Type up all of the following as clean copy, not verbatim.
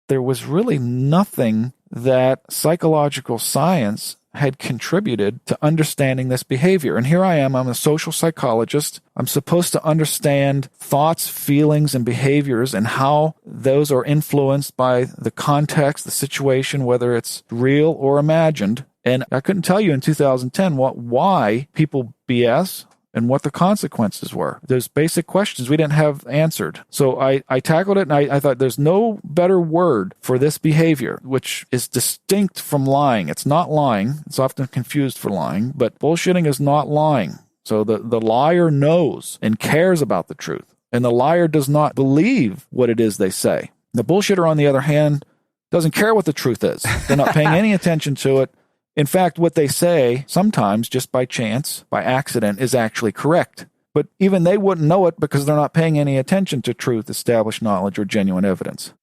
there was really nothing that psychological science had contributed to understanding this behavior. And here I am, I'm a social psychologist. I'm supposed to understand thoughts, feelings, and behaviors and how those are influenced by the context, the situation, whether it's real or imagined. And I couldn't tell you in 2010 why people BS and what the consequences were. Those basic questions we didn't have answered. So I tackled it, and I thought there's no better word for this behavior, which is distinct from lying. It's not lying. It's often confused for lying, but bullshitting is not lying. So the liar knows and cares about the truth, and the liar does not believe what it is they say. The bullshitter, on the other hand, doesn't care what the truth is. They're not paying any attention to it. In fact, what they say, sometimes just by chance, by accident, is actually correct. But even they wouldn't know it because they're not paying any attention to truth, established knowledge, or genuine evidence.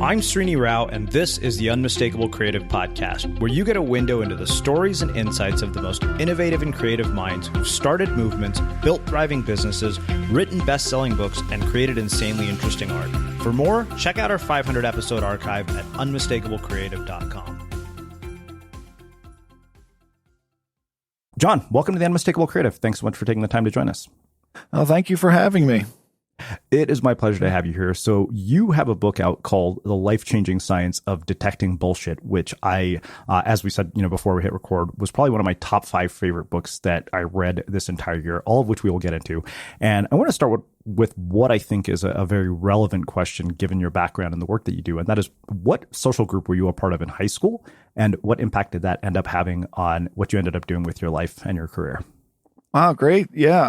I'm Srini Rao, and this is the Unmistakable Creative Podcast, where you get a window into the stories and insights of the most innovative and creative minds who've started movements, built thriving businesses, written best-selling books, and created insanely interesting art. For more, check out our 500-episode archive at unmistakablecreative.com. John, welcome to the Unmistakable Creative. Thanks so much for taking the time to join us. Oh, thank you for having me. It is my pleasure to have you here. So you have a book out called The Life-Changing Science of Detecting Bullshit, which I, as we said, before we hit record, was probably one of my top 5 favorite books that I read this entire year, all of which we will get into. And I want to start with what I think is a very relevant question given your background and the work that you do. And that is, what social group were you a part of in high school? And what impact did that end up having on what you ended up doing with your life and your career? Wow, great. Yeah,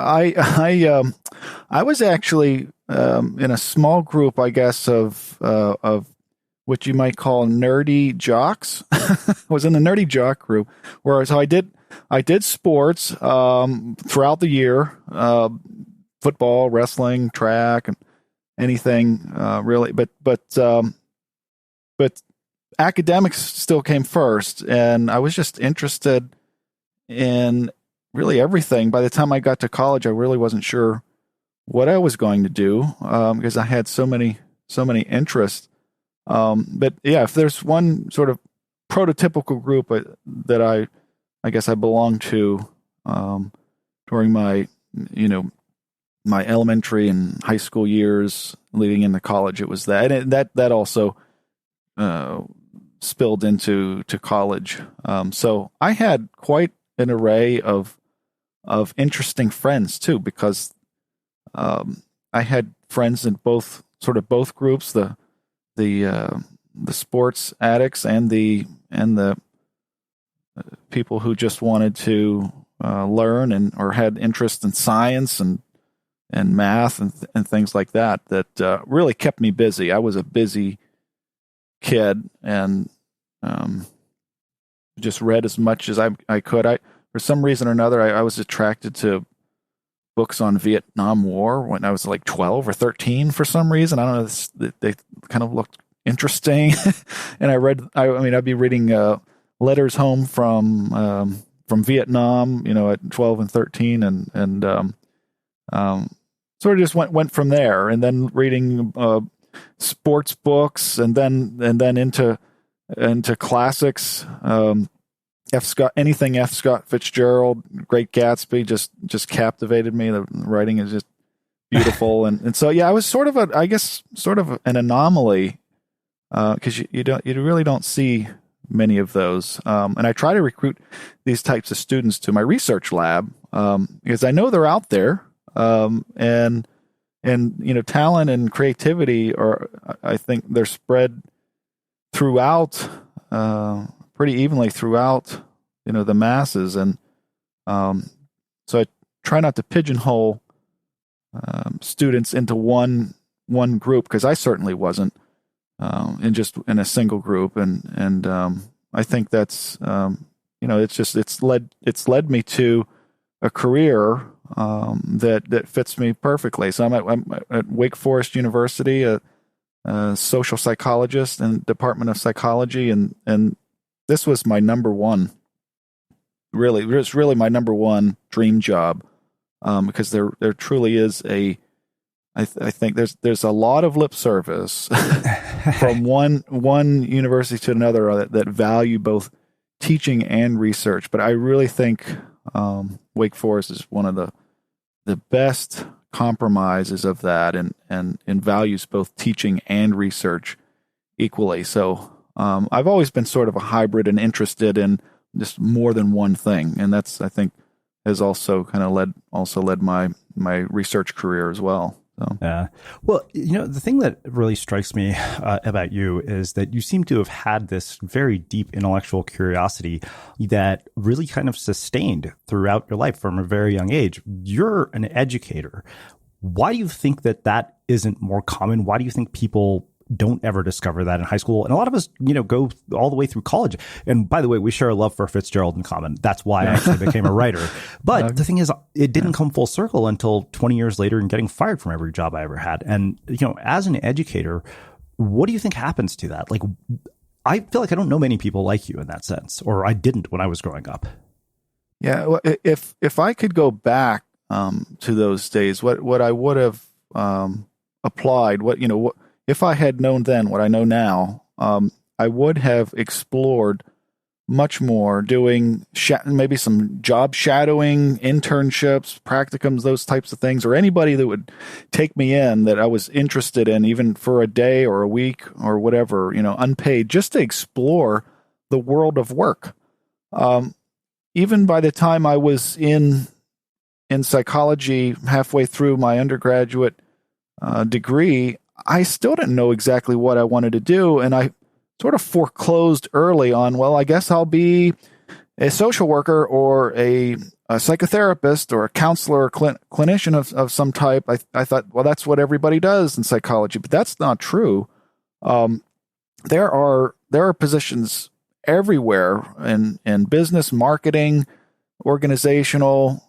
I was actually in a small group, I guess, of what you might call nerdy jocks. I was in the nerdy jock group, so I did sports throughout the year, football, wrestling, track, and anything really. But academics still came first, and I was just interested in really everything. By the time I got to college, I really wasn't sure what I was going to do because I had so many interests. But yeah, if there's one sort of prototypical group that I guess I belonged to during my my elementary and high school years leading into college, it was that, and that also spilled into college. So I had quite an array of interesting friends too, because I had friends in both groups, the sports addicts and the people who just wanted to learn or had interest in science and math and things like that really kept me busy. I was a busy kid and just read as much as I could. For some reason or another, I was attracted to books on Vietnam War when I was like 12 or 13 for some reason. I don't know, they kind of looked interesting. And I'd be reading letters home from Vietnam, at 12 and 13 and sort of just went from there, and then reading sports books and then into classics. Anything F. Scott Fitzgerald, Great Gatsby, just captivated me. The writing is just beautiful, and so yeah, I was sort of an anomaly because you really don't see many of those. And I try to recruit these types of students to my research lab because I know they're out there, and talent and creativity I think they're spread throughout. Pretty evenly throughout, the masses, and so I try not to pigeonhole students into one group, because I certainly wasn't in a single group, and I think that's it's led me to a career that fits me perfectly. So I'm at Wake Forest University, a social psychologist in Department of Psychology, and this was my number one. Really, it's really my number one dream job, because there truly is a I think there's a lot of lip service from one university to another that value both teaching and research. But I really think Wake Forest is one of the best compromises of that, and values both teaching and research equally. So I've always been sort of a hybrid and interested in just more than one thing, and that's, I think, has also kind of led my research career as well. So. Yeah. Well, the thing that really strikes me about you is that you seem to have had this very deep intellectual curiosity that really kind of sustained throughout your life from a very young age. You're an educator. Why do you think that isn't more common? Why do you think people don't ever discover that in high school? And a lot of us, go all the way through college. And by the way, we share a love for Fitzgerald in common. That's why I actually became a writer. But the thing is, it didn't come full circle until 20 years later and getting fired from every job I ever had. And, as an educator, what do you think happens to that? Like, I feel like I don't know many people like you in that sense, or I didn't when I was growing up. Yeah. Well, if I could go back to those days, what I would have applied, if I had known then what I know now, I would have explored much more, doing maybe some job shadowing, internships, practicums, those types of things, or anybody that would take me in that I was interested in, even for a day or a week or whatever, unpaid, just to explore the world of work. Even by the time I was in psychology, halfway through my undergraduate degree, I still didn't know exactly what I wanted to do, and I sort of foreclosed early on, well, I guess I'll be a social worker or a psychotherapist or a counselor or clinician of some type. I thought, well, that's what everybody does in psychology, but that's not true. There are positions everywhere in business, marketing, organizational,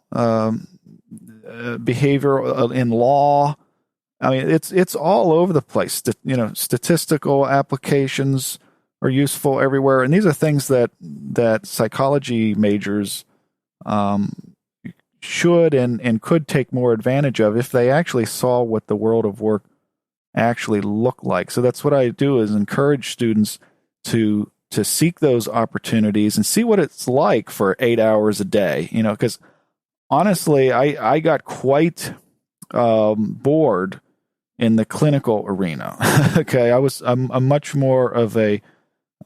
behavioral, in law. I mean, it's all over the place. Statistical applications are useful everywhere, and these are things that psychology majors should and could take more advantage of if they actually saw what the world of work actually looked like. So that's what I do, is encourage students to seek those opportunities and see what it's like for 8 hours a day. Because honestly, I got quite bored in the clinical arena. Okay, I'm much more of a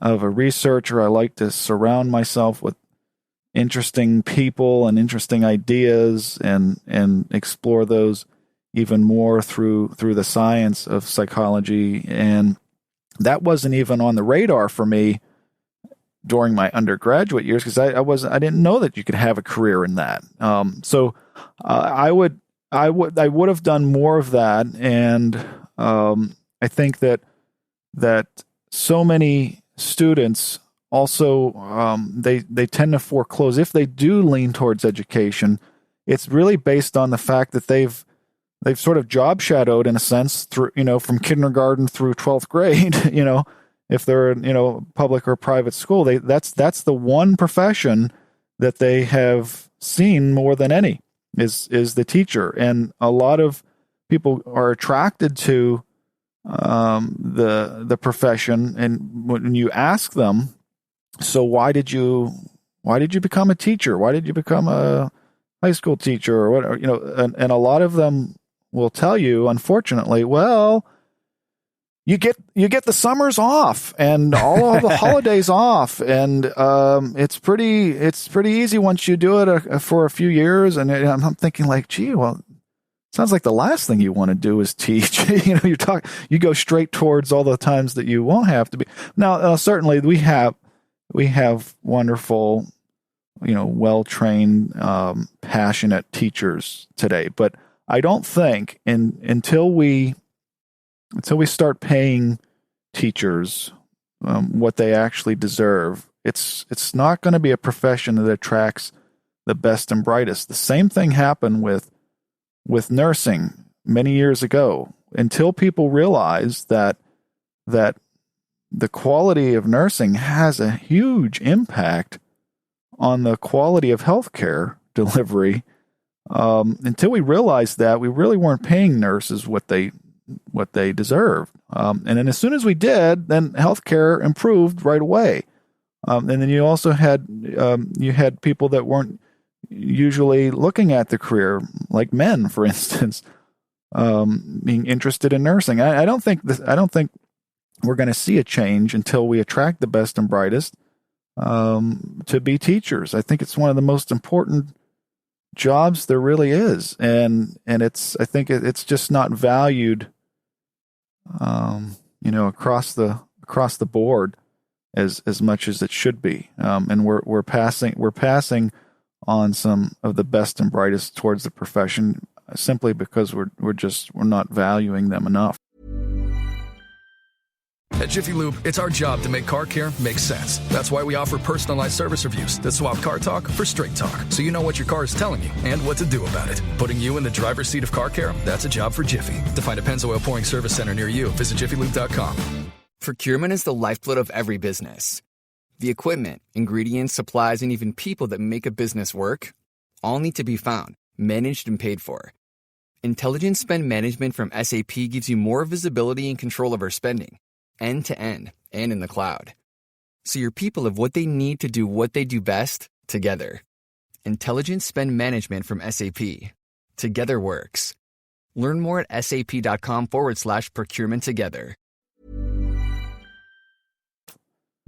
researcher. I like to surround myself with interesting people and interesting ideas and explore those even more through the science of psychology. And that wasn't even on the radar for me during my undergraduate years, because I didn't know that you could have a career in that. So I would have done more of that, and I think that so many students also they tend to foreclose if they do lean towards education. It's really based on the fact that they've sort of job shadowed, in a sense, through from kindergarten through 12th grade. If they're public or private school, that's the one profession that they have seen more than any. Is the teacher, and a lot of people are attracted to the profession. And when you ask them, so why did you become a teacher? Why did you become a high school teacher, or what? And a lot of them will tell you, unfortunately, well, you get the summers off and all of the holidays off, and it's pretty easy once you do it for a few years. And I'm thinking, like, gee, well, it sounds like the last thing you want to do is teach. You go straight towards all the times that you won't have to be. Now, certainly we have wonderful, well-trained, passionate teachers today, but I don't think until we start paying teachers what they actually deserve, it's not going to be a profession that attracts the best and brightest. The same thing happened with nursing many years ago. Until people realize that the quality of nursing has a huge impact on the quality of healthcare delivery, until we realized that, we really weren't paying nurses what they deserved. And then as soon as we did, then healthcare improved right away. And then you also had people that weren't usually looking at the career, like men, for instance, being interested in nursing. I don't think we're going to see a change until we attract the best and brightest to be teachers. I think it's one of the most important jobs there really is, and I think it's just not valued, across the board as much as it should be. And we're passing on some of the best and brightest towards the profession simply because we're not valuing them enough. At Jiffy Lube, it's our job to make car care make sense. That's why we offer personalized service reviews that swap car talk for straight talk, so you know what your car is telling you and what to do about it. Putting you in the driver's seat of car care, that's a job for Jiffy. To find a Pennzoil pouring service center near you, visit jiffylube.com. Procurement is the lifeblood of every business. The equipment, ingredients, supplies, and even people that make a business work all need to be found, managed, and paid for. Intelligent Spend Management from SAP gives you more visibility and control over spending, end-to-end, and in the cloud. So your people have what they need to do what they do best, together. Intelligent Spend Management from SAP. Together works. Learn more at sap.com/procurement together.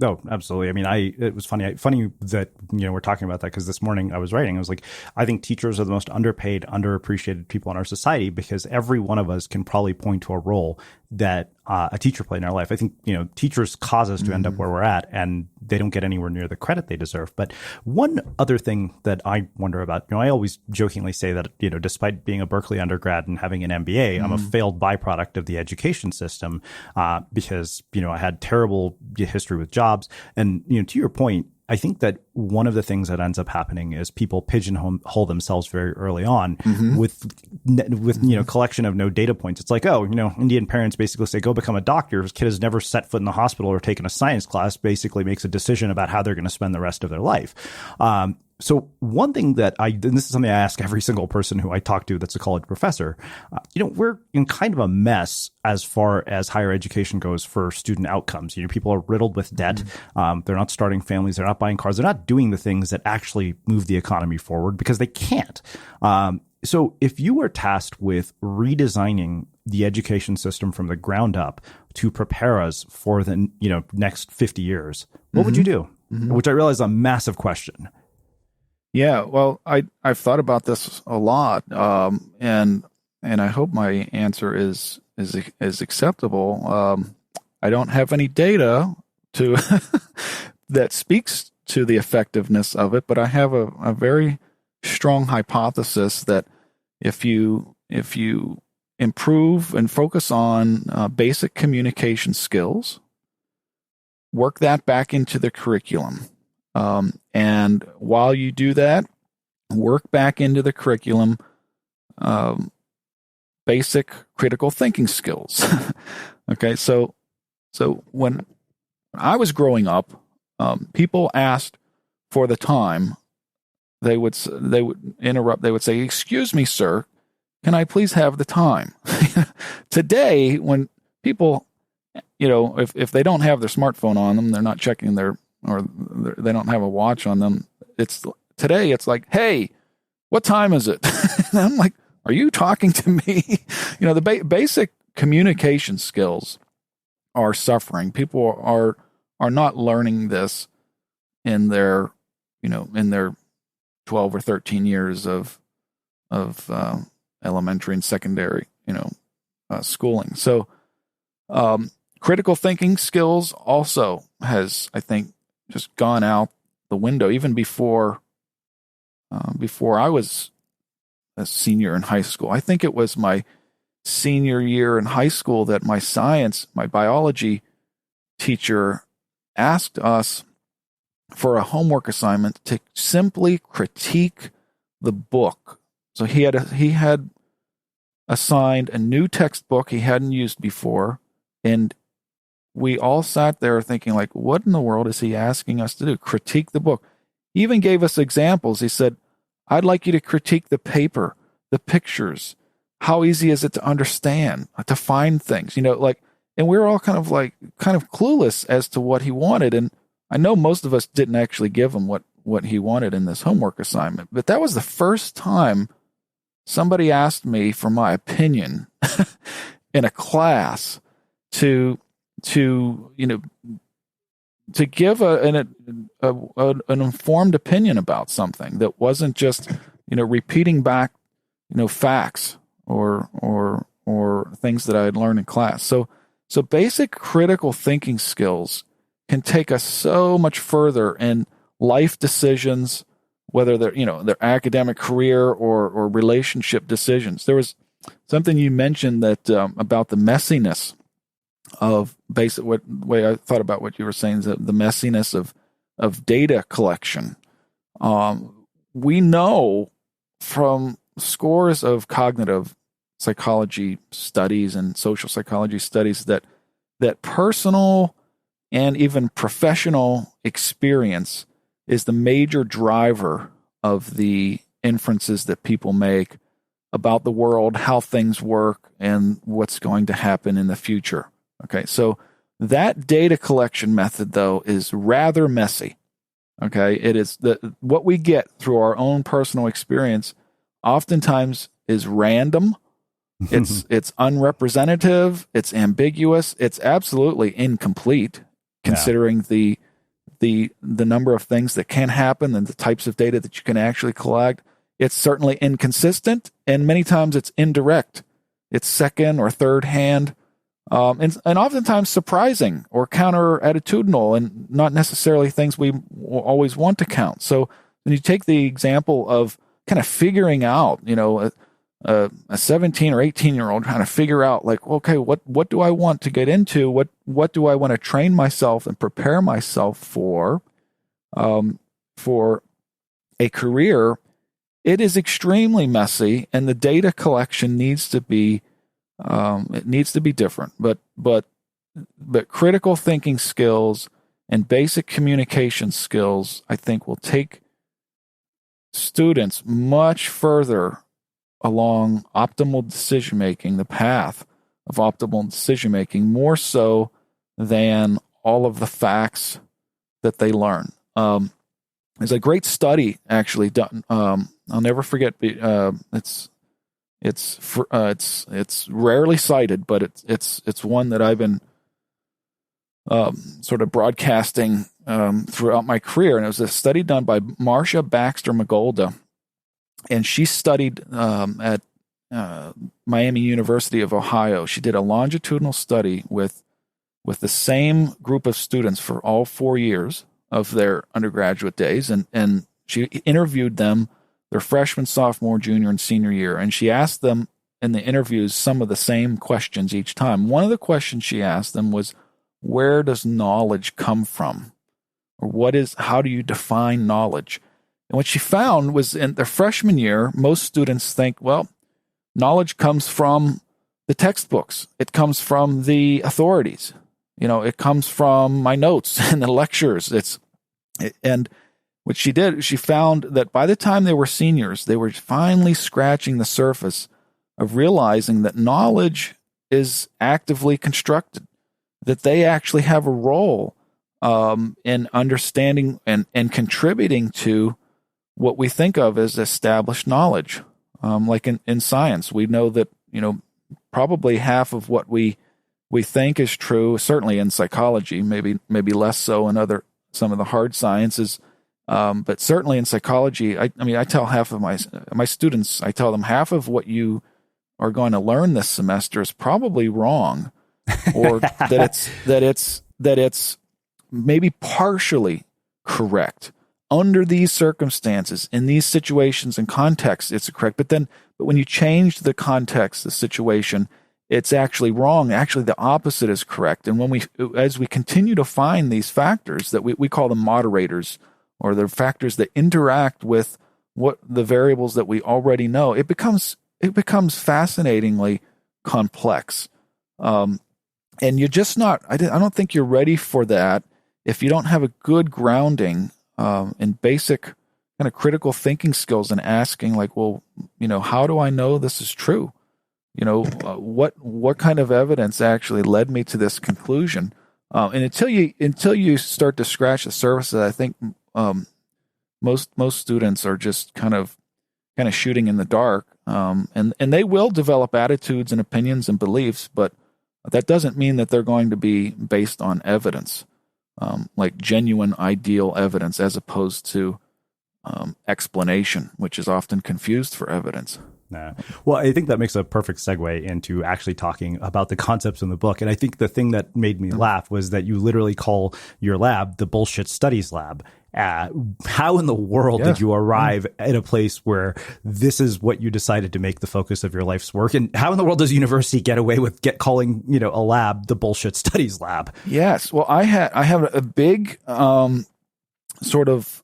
No, absolutely. I mean, it was funny that, we're talking about that, because this morning I was writing, I was like, I think teachers are the most underpaid, underappreciated people in our society, because every one of us can probably point to a role that a teacher played in our life. I think, teachers cause us to end up where we're at, and they don't get anywhere near the credit they deserve. But one other thing that I wonder about, I always jokingly say that, despite being a Berkeley undergrad and having an MBA, I'm a failed byproduct of the education system, because, I had terrible history with jobs. And, to your point, I think that one of the things that ends up happening is people pigeonhole themselves very early on with collection of no data points. It's like, Indian parents basically say, go become a doctor. His kid has never set foot in the hospital or taken a science class, basically makes a decision about how they're going to spend the rest of their life. So one thing and this is something I ask every single person who I talk to that's a college professor, we're in kind of a mess as far as higher education goes for student outcomes. People are riddled with debt. They're not starting families. They're not buying cars. They're not doing the things that actually move the economy forward because they can't. So if you were tasked with redesigning the education system from the ground up to prepare us for the next 50 years, what would you do? Which I realize is a massive question. Yeah, well, I've thought about this a lot, and I hope my answer is acceptable. I don't have any data to that speaks to the effectiveness of it, but I have a very strong hypothesis that if you improve and focus on basic communication skills, work that back into the curriculum. And while you do that, work back into the curriculum basic critical thinking skills. Okay, so when I was growing up, people asked for the time. They would interrupt. They would say, "Excuse me, sir, can I please have the time?" Today, when people, if they don't have their smartphone on them, they're not checking or they don't have a watch on them. Today it's like, "Hey, what time is it?" And I'm like, "Are you talking to me?" The basic communication skills are suffering. People are not learning this in their 12 or 13 years of elementary and secondary schooling. So critical thinking skills also has, I think, just gone out the window even before I was a senior in high school. I think it was my senior year in high school that my biology teacher asked us for a homework assignment to simply critique the book. So he had assigned a new textbook he hadn't used before, and we all sat there thinking, like, what in the world is he asking us to do? Critique the book. He even gave us examples. He said, I'd like you to critique the paper, the pictures. How easy is it to understand, to find things? And we were all kind of clueless as to what he wanted. And I know most of us didn't actually give him what he wanted in this homework assignment, but that was the first time somebody asked me for my opinion in a class to give an informed opinion about something that wasn't just repeating back facts or things that I had learned in class. So basic critical thinking skills can take us so much further in life decisions, whether they're their academic career or relationship decisions. There was something you mentioned that about the messiness of way I thought about what you were saying is the messiness of data collection. We know from scores of cognitive psychology studies and social psychology studies that personal and even professional experience is the major driver of the inferences that people make about the world, how things work, and what's going to happen in the future. Okay, so that data collection method, though, is rather messy. Okay, it is what we get through our own personal experience oftentimes is random. It's unrepresentative. It's ambiguous. It's absolutely incomplete, considering the number of things that can happen and the types of data that you can actually collect. It's certainly inconsistent, and many times it's indirect. It's second or third hand, and oftentimes surprising or counter-attitudinal, and not necessarily things we always want to count. So when you take the example of kind of figuring out, a 17 or 18-year-old trying to figure out, okay, what do I want to get into? What do I want to train myself and prepare myself for a career? It is extremely messy, and the data collection needs to be different. But critical thinking skills and basic communication skills, I think, will take students much further along optimal decision making, the path of optimal decision making, more so than all of the facts that they learn. There's a great study actually done. I'll never forget. It's rarely cited, but it's one that I've been sort of broadcasting throughout my career, and it was a study done by Marcia Baxter Magolda, and she studied at Miami University of Ohio. She did a longitudinal study with the same group of students for all 4 years of their undergraduate days, and she interviewed them their freshman, sophomore, junior, and senior year, and she asked them in the interviews some of the same questions each time. One of the questions she asked them was, where does knowledge come from? Or how do you define knowledge? And what she found was in their freshman year, most students think, well, knowledge comes from the textbooks. It comes from the authorities. It comes from my notes and the lectures. And what she did, she found that by the time they were seniors, they were finally scratching the surface of realizing that knowledge is actively constructed, that they actually have a role in understanding and contributing to what we think of as established knowledge. Like in science, we know that, probably half of what we think is true, certainly in psychology, maybe less so in some of the hard sciences, but certainly in psychology, I tell half of my students, I tell them half of what you are going to learn this semester is probably wrong, or that it's maybe partially correct. Under these circumstances, in these situations and contexts, it's correct. But when you change the context, the situation, it's actually wrong. Actually, the opposite is correct. And as we continue to find these factors that we call them moderators, or the factors that interact with what the variables that we already know, it becomes fascinatingly complex. And you're just not. I don't think you're ready for that if you don't have a good grounding in basic kind of critical thinking skills and asking like, well, how do I know this is true? What kind of evidence actually led me to this conclusion? And until you start to scratch the surface, I think most students are just kind of shooting in the dark, and they will develop attitudes and opinions and beliefs, but that doesn't mean that they're going to be based on evidence, like genuine, ideal evidence, as opposed to explanation, which is often confused for evidence. Nah. Well, I think that makes a perfect segue into actually talking about the concepts in the book. And I think the thing that made me laugh was that you literally call your lab the bullshit studies lab. How in the world did you arrive at a place where this is what you decided to make the focus of your life's work? And how in the world does university get away with calling a lab the bullshit studies lab? Yes. Well, I have a big sort of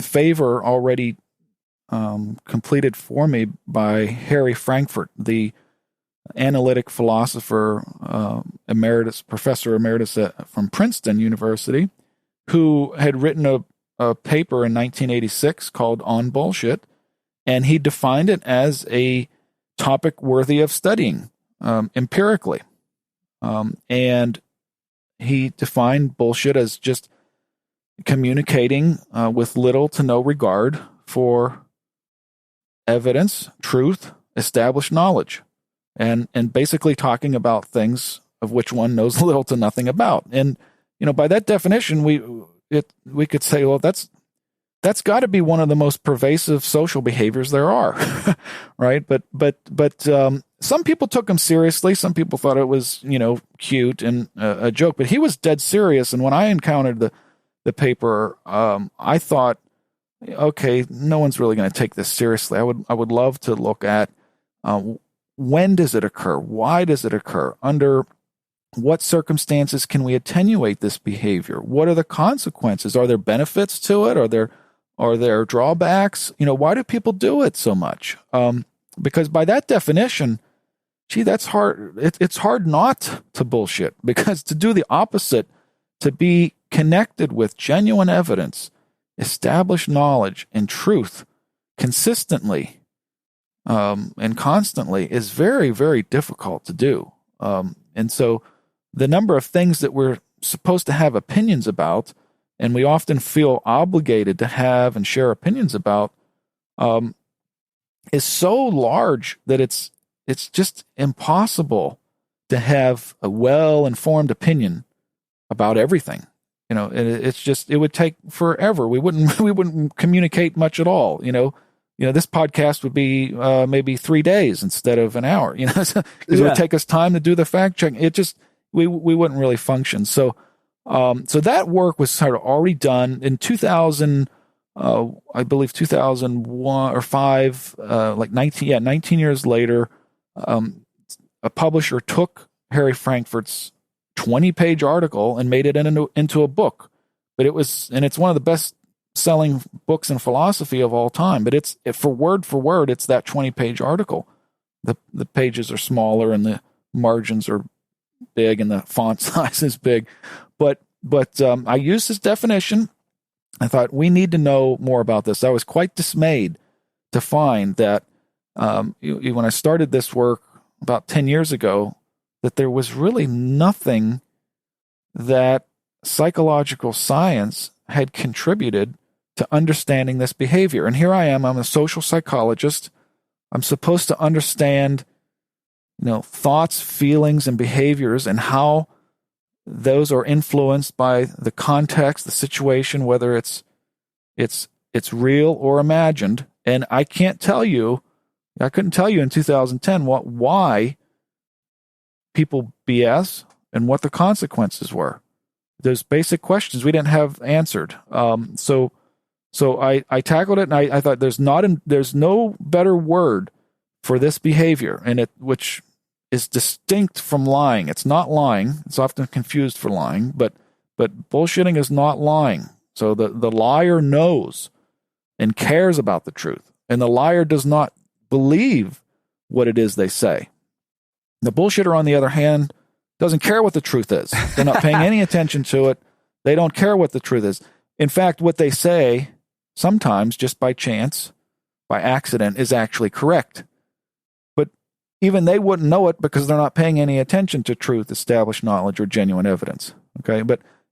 favor already completed for me by Harry Frankfurt, the analytic philosopher, professor emeritus from Princeton University, who had written a paper in 1986 called On Bullshit, and he defined it as a topic worthy of studying empirically. And he defined bullshit as just communicating with little to no regard for evidence, truth, established knowledge, and basically talking about things of which one knows little to nothing about. And by that definition, we could say, well, that's got to be one of the most pervasive social behaviors there are, right? But some people took him seriously. Some people thought it was cute and a joke. But he was dead serious. And when I encountered the paper, I thought, okay, no one's really going to take this seriously. I would love to look at when does it occur? Why does it occur? Under what circumstances can we attenuate this behavior? What are the consequences? Are there benefits to it? Are there drawbacks? Why do people do it so much? Because by that definition, that's hard. It's hard not to bullshit, because to do the opposite, to be connected with genuine evidence, established knowledge, and truth consistently and constantly is very, very difficult to do. And so the number of things that we're supposed to have opinions about, and we often feel obligated to have and share opinions about, is so large that it's just impossible to have a well-informed opinion about everything. It would take forever. We wouldn't communicate much at all. This podcast would be maybe 3 days instead of an hour. Because it would take us time to do the fact check. We wouldn't really function. So that work was sort of already done in 2000. I believe 2001 or 5, 19 years later. A publisher took Harry Frankfurt's 20-page article and made it into a book. But it's one of the best-selling books in philosophy of all time. But for word, it's that 20-page article. The pages are smaller and the margins are big and the font size is big. But I used this definition. I thought we need to know more about this. I was quite dismayed to find that when I started this work about 10 years ago, that there was really nothing that psychological science had contributed to understanding this behavior. And here I am, I'm a social psychologist. I'm supposed to understand, thoughts, feelings, and behaviors and how those are influenced by the context, the situation, whether it's real or imagined. And I couldn't tell you in 2010 why people BS and what the consequences were. Those basic questions we didn't have answered. So I tackled it, and I thought there's no better word for this behavior, and which is distinct from lying. It's not lying. It's often confused for lying, but bullshitting is not lying. So the liar knows and cares about the truth, and the liar does not believe what it is they say. The bullshitter, on the other hand, doesn't care what the truth is. They're not paying any attention to it. They don't care what the truth is. In fact, what they say sometimes just by chance, by accident, is actually correct. But even they wouldn't know it because they're not paying any attention to truth, established knowledge, or genuine evidence. Okay,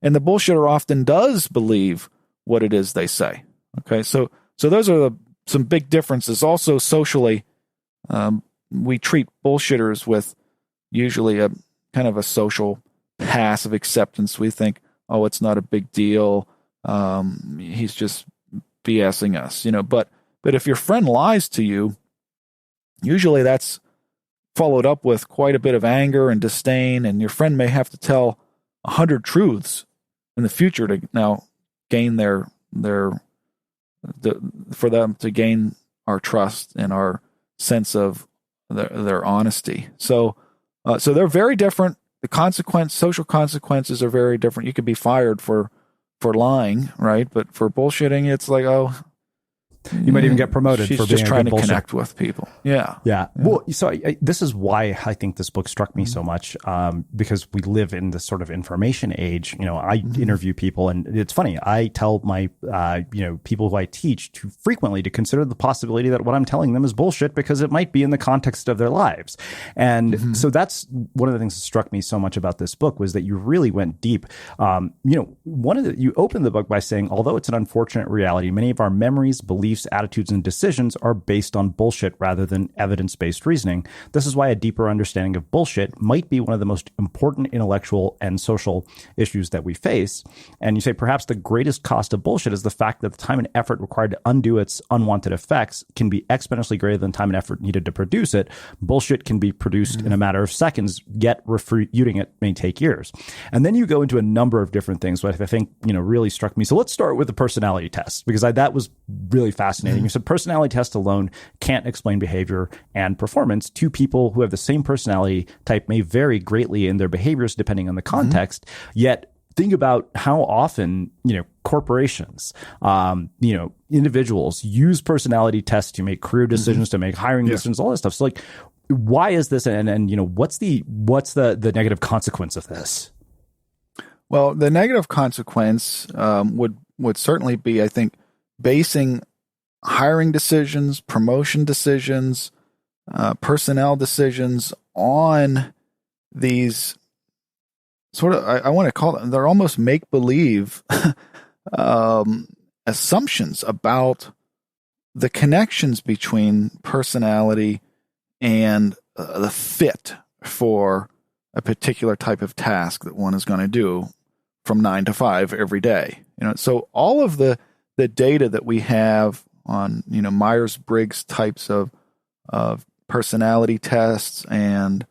and the bullshitter often does believe what it is they say. Okay, so those are some big differences. Also, socially, we treat bullshitters with usually a kind of a social passive acceptance. We think, oh, it's not a big deal. He's just BSing us, But if your friend lies to you, usually that's followed up with quite a bit of anger and disdain, and your friend may have to tell 100 truths in the future to now gain for them to gain our trust and our sense of their honesty. So they're very different. The social consequences are very different. You could be fired for lying, right? But for bullshitting, it's like, oh, you might even get promoted she's for being just trying to bullshit. Connect with people. Yeah. Well, so this is why I think this book struck me so much, because we live in this sort of information age. I interview people, and it's funny. I tell my people who I teach to frequently to consider the possibility that what I'm telling them is bullshit because it might be in the context of their lives. And so that's one of the things that struck me so much about this book was that you really went deep. You opened the book by saying, although it's an unfortunate reality, many of our memories, beliefs, attitudes, and decisions are based on bullshit rather than evidence-based reasoning. This is why a deeper understanding of bullshit might be one of the most important intellectual and social issues that we face. And you say perhaps the greatest cost of bullshit is the fact that the time and effort required to undo its unwanted effects can be exponentially greater than time and effort needed to produce it. Bullshit can be produced in a matter of seconds, yet refuting it may take years. And then you go into a number of different things, which I think really struck me. So let's start with the personality test, because that was really fascinating. You said personality tests alone can't explain behavior and performance. Two people who have the same personality type may vary greatly in their behaviors depending on the context. Yet think about how often, corporations, individuals use personality tests to make career decisions, to make hiring decisions, all that stuff. So why is this? And what's the negative consequence of this? Well, the negative consequence would certainly be, I think, basing hiring decisions, promotion decisions, personnel decisions on these sort of, I want to call them, they're almost make-believe assumptions about the connections between personality and the fit for a particular type of task that one is going to do from 9 to 5 every day. So all of the data that we have on, Myers-Briggs types of personality tests, and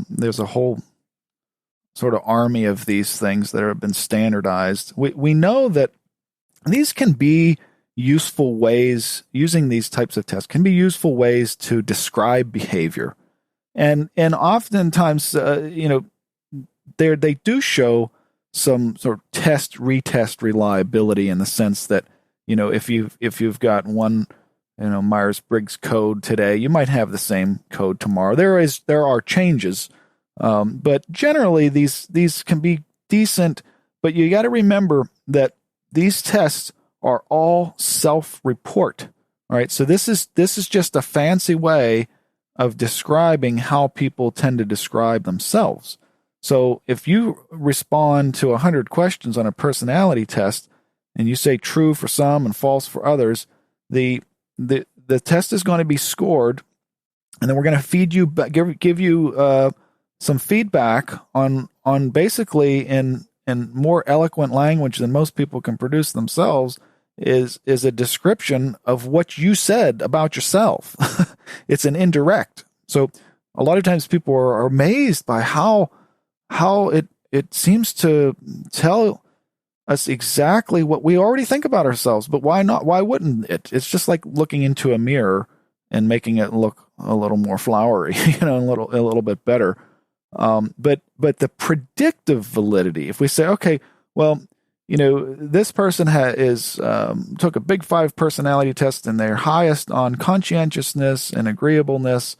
there's a whole sort of army of these things that have been standardized. We know that these can be useful ways, using these types of tests can be useful ways to describe behavior. And oftentimes, they do show some sort of retest reliability in the sense that, if you've got one, Myers-Briggs code today, you might have the same code tomorrow. There are changes, but generally these can be decent. But you got to remember that these tests are all self-report. All right, so this is just a fancy way of describing how people tend to describe themselves. So if you respond to 100 questions on a personality test and you say true for some and false for others, the test is going to be scored, and then we're going to give you some feedback on basically in more eloquent language than most people can produce themselves is a description of what you said about yourself. It's an indirect. So a lot of times people are amazed by how it seems to tell us exactly what we already think about ourselves. But why not? Why wouldn't it? It's just like looking into a mirror and making it look a little more flowery, a little bit better. But the predictive validity, if we say, okay, well, this person took a Big 5 personality test and they're highest on conscientiousness and agreeableness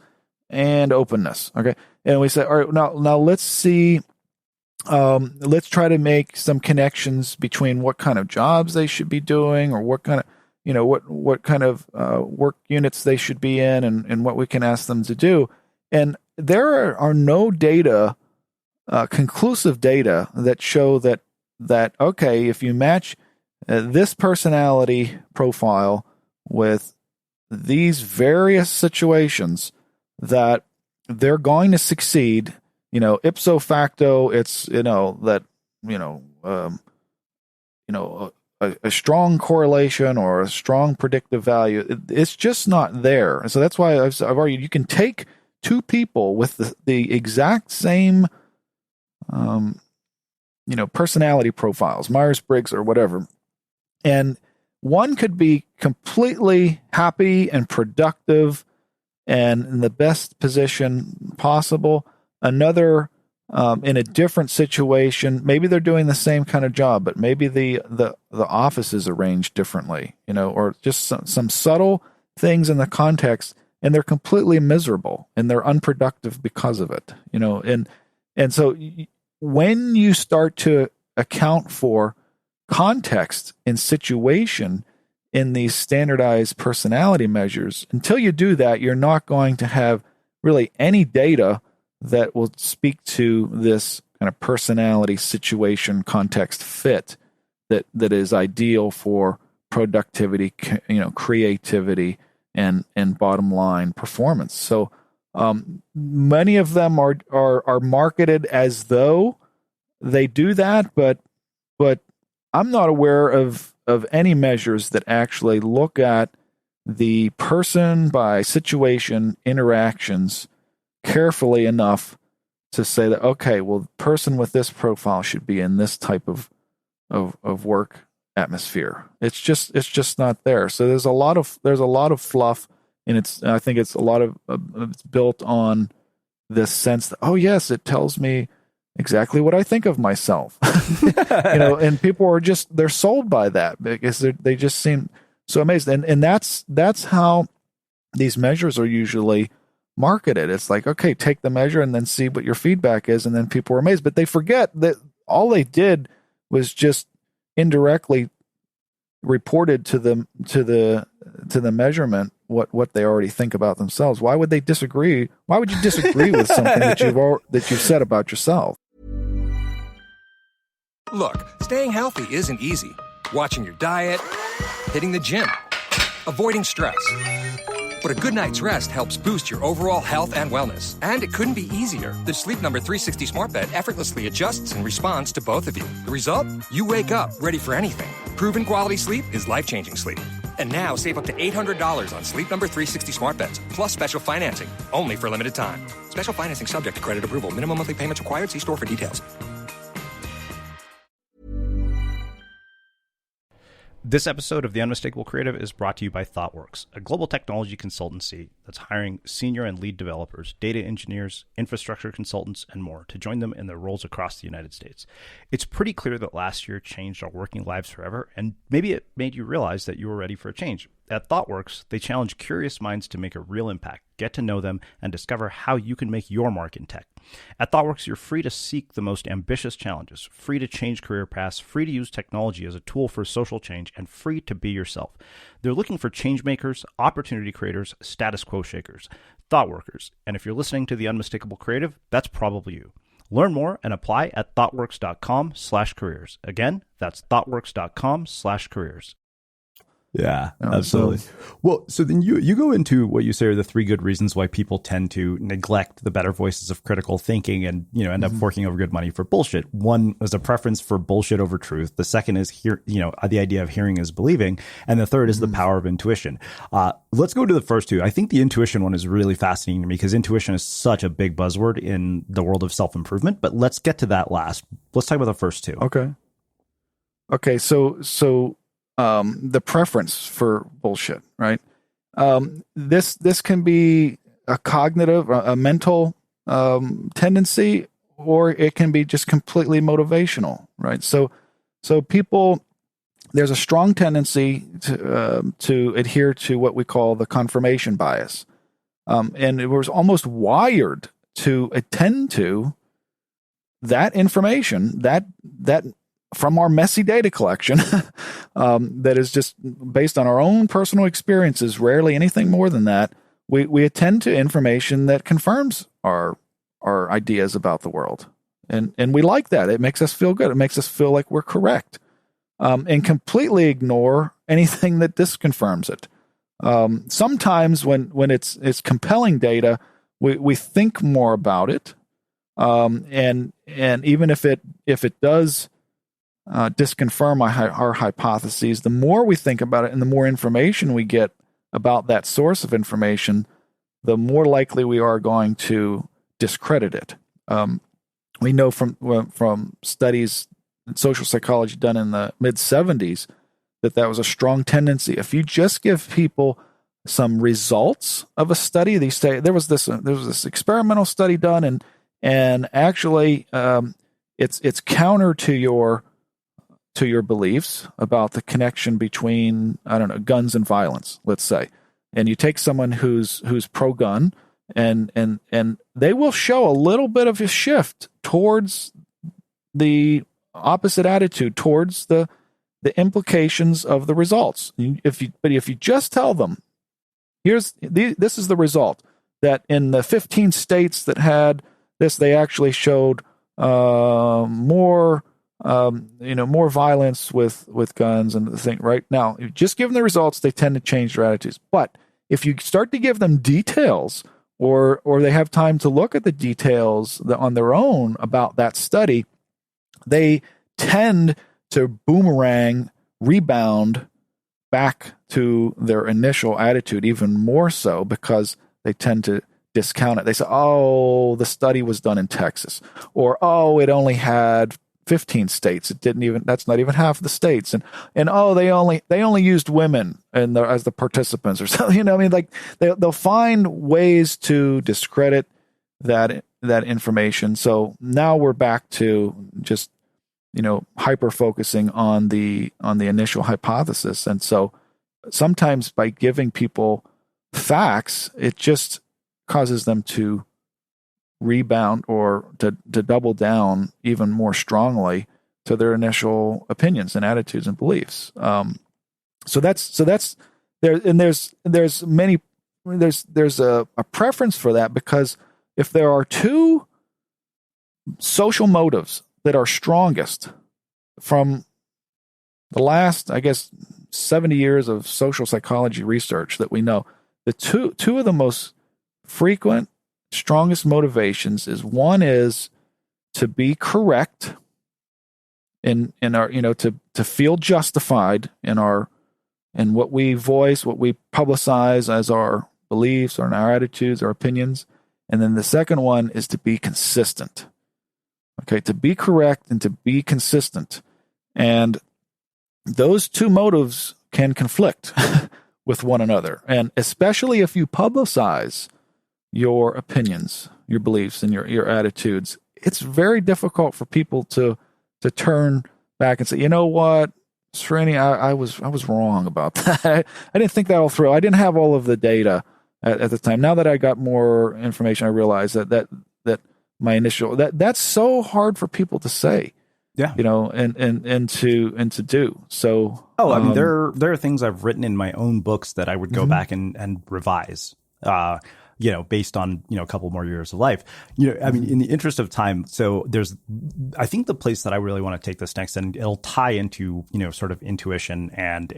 and openness. Okay. And we say, all right, now let's see Let's try to make some connections between what kind of jobs they should be doing, or what kind of, what kind of work units they should be in, and what we can ask them to do. And there are no data, conclusive data, that show that okay, if you match this personality profile with these various situations, that they're going to succeed. Ipso facto, it's a strong correlation or a strong predictive value. It's just not there. And so that's why I've argued you can take two people with the exact same personality profiles, Myers-Briggs or whatever, and one could be completely happy and productive and in the best position possible. Another, in a different situation, maybe they're doing the same kind of job, but maybe the office is arranged differently, or just some subtle things in the context, and they're completely miserable and they're unproductive because of it, and so when you start to account for context and situation in these standardized personality measures, until you do that, you're not going to have really any data that will speak to this kind of personality situation context fit that is ideal for productivity, creativity, and bottom line performance. So many of them are marketed as though they do that, but I'm not aware of any measures that actually look at the person by situation interactions carefully enough to say that, okay, well, the person with this profile should be in this type of work atmosphere. It's just not there. So there's a lot of fluff, and I think it's a lot of it's built on this sense that, oh yes, it tells me exactly what I think of myself. And people are they're sold by that because they just seem so amazed. And that's how these measures are usually marketed. It's like, okay, take the measure and then see what your feedback is. And then people are amazed, but they forget that all they did was just indirectly reported to the measurement what they already think about themselves. Why would they disagree? Why would you disagree with something that you've said about yourself? Look, staying healthy isn't easy. Watching your diet, hitting the gym, avoiding stress. But a good night's rest helps boost your overall health and wellness. And it couldn't be easier. The Sleep Number 360 smart bed effortlessly adjusts and responds to both of you. The result? You wake up ready for anything. Proven quality sleep is life-changing sleep. And now save up to $800 on Sleep Number 360 smart beds, plus special financing, only for a limited time. Special financing subject to credit approval. Minimum monthly payments required. See store for details. This episode of The Unmistakable Creative is brought to you by ThoughtWorks, a global technology consultancy that's hiring senior and lead developers, data engineers, infrastructure consultants, and more to join them in their roles across the United States. It's pretty clear that last year changed our working lives forever, and maybe it made you realize that you were ready for a change. At ThoughtWorks, they challenge curious minds to make a real impact, get to know them, and discover how you can make your mark in tech. At ThoughtWorks, you're free to seek the most ambitious challenges, free to change career paths, free to use technology as a tool for social change, and free to be yourself. They're looking for change makers, opportunity creators, status quo shakers, ThoughtWorkers. And if you're listening to The Unmistakable Creative, that's probably you. Learn more and apply at thoughtworks.com/careers. Again, that's thoughtworks.com/careers. Yeah, absolutely. Well, so then you go into what you say are the three good reasons why people tend to neglect the better voices of critical thinking and, end up forking over good money for bullshit. One is a preference for bullshit over truth. The second is the idea of hearing is believing. And the third is the power of intuition. Let's go to the first two. I think the intuition one is really fascinating to me because intuition is such a big buzzword in the world of self-improvement, but let's get to that last. Let's talk about the first two. Okay. So the preference for bullshit, right? This can be a cognitive, a mental tendency, or it can be just completely motivational, right? So people, there's a strong tendency to adhere to what we call the confirmation bias, and it was almost wired to attend to that information, that from our messy data collection, that is just based on our own personal experiences, rarely anything more than that, we attend to information that confirms our ideas about the world. And we like that. It makes us feel good. It makes us feel like we're correct. And completely ignore anything that disconfirms it. Sometimes when it's compelling data, we think more about it. And even if it does disconfirm our hypotheses, the more we think about it and the more information we get about that source of information, the more likely we are going to discredit it. We know from studies in social psychology done in the mid-70s that was a strong tendency. If you just give people some results of a study, they say there was this experimental study done, and actually it's counter to your beliefs about the connection between, I don't know, guns and violence, let's say, and you take someone who's pro-gun, and they will show a little bit of a shift towards the opposite attitude, towards the implications of the results. If you just tell them, this is the result, that in the 15 states that had this, they actually showed more violence with guns and the thing. Right now, you just give them the results, they tend to change their attitudes. But if you start to give them details, or they have time to look at the details on their own about that study, they tend to rebound back to their initial attitude, even more so, because they tend to discount it. They say, oh, the study was done in Texas, or, oh, it only had 15 states. That's not even half the states. And oh, they only used women as the participants or something. I mean, like they'll find ways to discredit that information. So now we're back to just, hyper focusing on the initial hypothesis. And so sometimes by giving people facts, it just causes them to rebound or to double down even more strongly to their initial opinions and attitudes and beliefs. So that's there, and there's a preference for that, because if there are two social motives that are strongest from the last, I guess, 70 years of social psychology research that we know, the two of the most frequent, strongest motivations one is to be correct in our, to feel justified in what we voice, what we publicize as our beliefs or our attitudes or opinions. And then the second one is to be consistent. Okay, to be correct and to be consistent. And those two motives can conflict with one another. And especially if you publicize your opinions, your beliefs, and your attitudes, it's very difficult for people to turn back and say, you know what, Srini, I was wrong about that. I didn't think that all through. I didn't have all of the data at the time. Now that I got more information, I realize that my initial that's so hard for people to say. Yeah, and to do. So, I mean, there are things I've written in my own books that I would go back and revise. Based on, a couple more years of life. I mean, in the interest of time, so I think the place that I really want to take this next, and it'll tie into, sort of intuition and,